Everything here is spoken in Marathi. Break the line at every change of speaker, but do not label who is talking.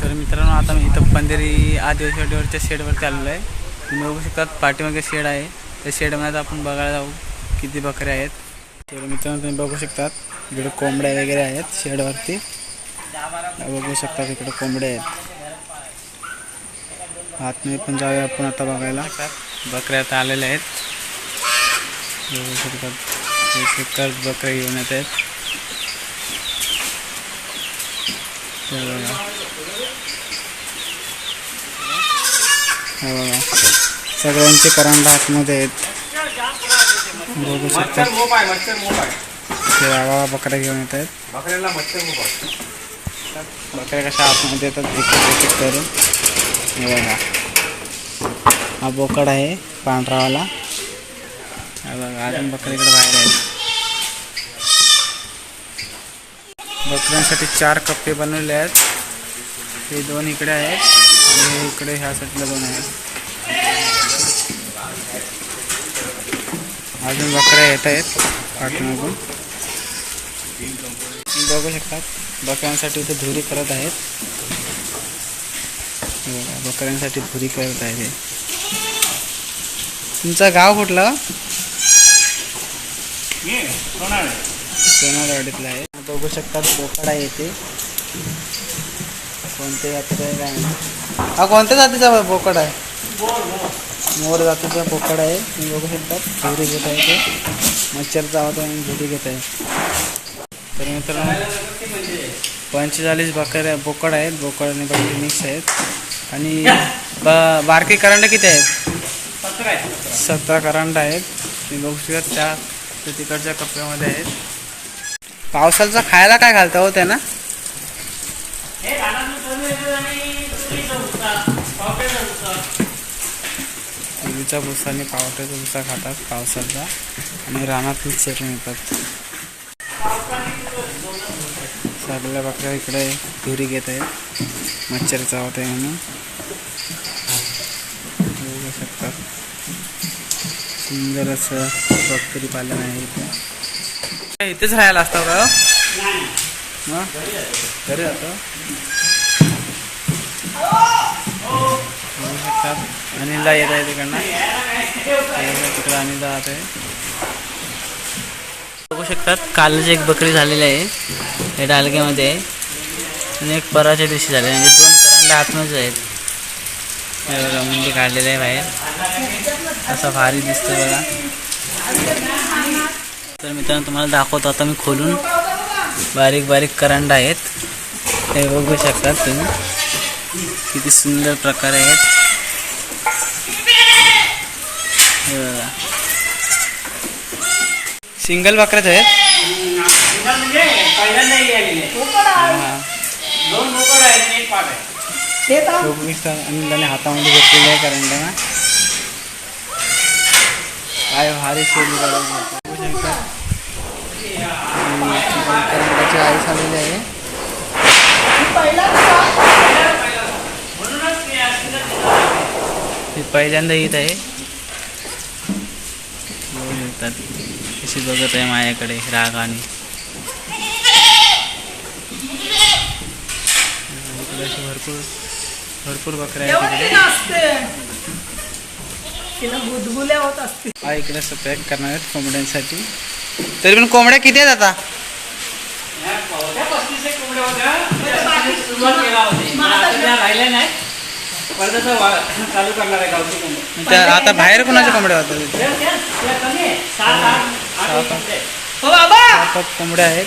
तर मित्रांनो, आता मी इथं पंधेरी आदिवासी वाडीवरच्या शेडवरती आलेलो आहे. तुम्ही बघू शकता पाठीमागे शेड आहे. त्या शेडमध्ये आपण बघायला जाऊ किती बकऱ्या आहेत. तर मित्रांनो, तुम्ही बघू शकतात इकडे कोंबड्या वगैरे आहेत शेडवरती. बघू शकता इकडे कोंबड्या आहेत. आतमध्ये पण जाऊया आपण आता बघायला. बकऱ्या आता आलेल्या आहेत. बघू शकतात बकऱ्या घेऊन येत आहेत. बघा सगळ्यांचे करंडा आतमध्ये आहेत. बघू शकता बकऱ्या घेऊन येत आहेत. बकऱ्या कशा आतमध्ये येतात एक एक करून. बघा हा बोकड आहे पांढरावाला. बघा अजून बकऱ्या इकडे बाहेर आहेत. बकऱ्यांसाठी 4 कप्पे बनवले आहेत. हे 2 इकडे आहेत आणि इकडे ह्या साईडला 2 आहेत. अजून बकऱ्या येत आहेत पाठीमागून. बघू शकतात बकऱ्यांसाठी इथे धुरी करत आहेत. बकऱ्यांसाठी धुरी करत आहेत. तुमचं गाव कुठलं? सोनारवाडीतलं आहे. बघू शकतात बोकड आहे इथे. कोणत्या जातीचा आहे काय नाही. हा कोणत्या जातीचा बोकड आहे? मोर जातीचा बोकड आहे. तुम्ही बघू शकतात धुरी घेत आहे. ते मच्छरचा आवाज आहे आणि धुरी घेत आहे. तर मित्रांनो 45 बकऱ्या बोकड आहेत. बोकड आणि बकरी मिक्स आहेत. आणि बारकी करंडा किती आहेत? 17 करंडा आहेत. तुम्ही बघू शकता त्या तिकडच्या कप्प्यामध्ये आहेत. पावसाचा खायला काय घालता हो त्यांना? तुरीचा भुसा आणि पावट्याचा भुसा खातात पावसाचा. आणि रानातून चेकून येतात. सगळ्या बकऱ्या इकडे धुरी घेत आहेत. मच्छर चावत आहे म्हणून. बघू शकतात सुंदर असं बकरी पालन आहे इथे. इथेच राहायला असतो का? मग घरी जातो. बघू शकतात अनिलदा येत आहे तिकडनं. तिकडं अनिलदा जात आहे. बघू शकतात कालच एक बकरी झालेली आहे हे डालग्यामध्ये आहे. आणि एक पराच्या दिवशी झाले. म्हणजे 2 करंडा आतमध्येच आहेत. मुंडी काढलेले आहे बाहेर. असा भारी दिसतो बघा. तर मित्रांनो तुम्हाला दाखवतो आता मी खोलून. बारीक बारीक करंडा आहेत. हे बघू शकतात तुम्ही किती सुंदर प्रकारे आहेत. हे बघा सिंगल बकऱ्याच आहेत. अनिलने हातामध्ये घेतलेलं आहे करंडा. काय भारी शैली करंडाची आईस आलेली आहे. पहिल्यांदा येत आहे. कशी बघत आहे माझ्याकडे रागाने. भरपूर बकऱ्या आहेत. हा इकडे पॅक करणार आहेत कोंबड्यांसाठी. तरी पण कोंबड्या किती आहेत आता? आता बाहेर कोणाच्या कोंबड्या होतात? 7 कोंबड्या आहेत.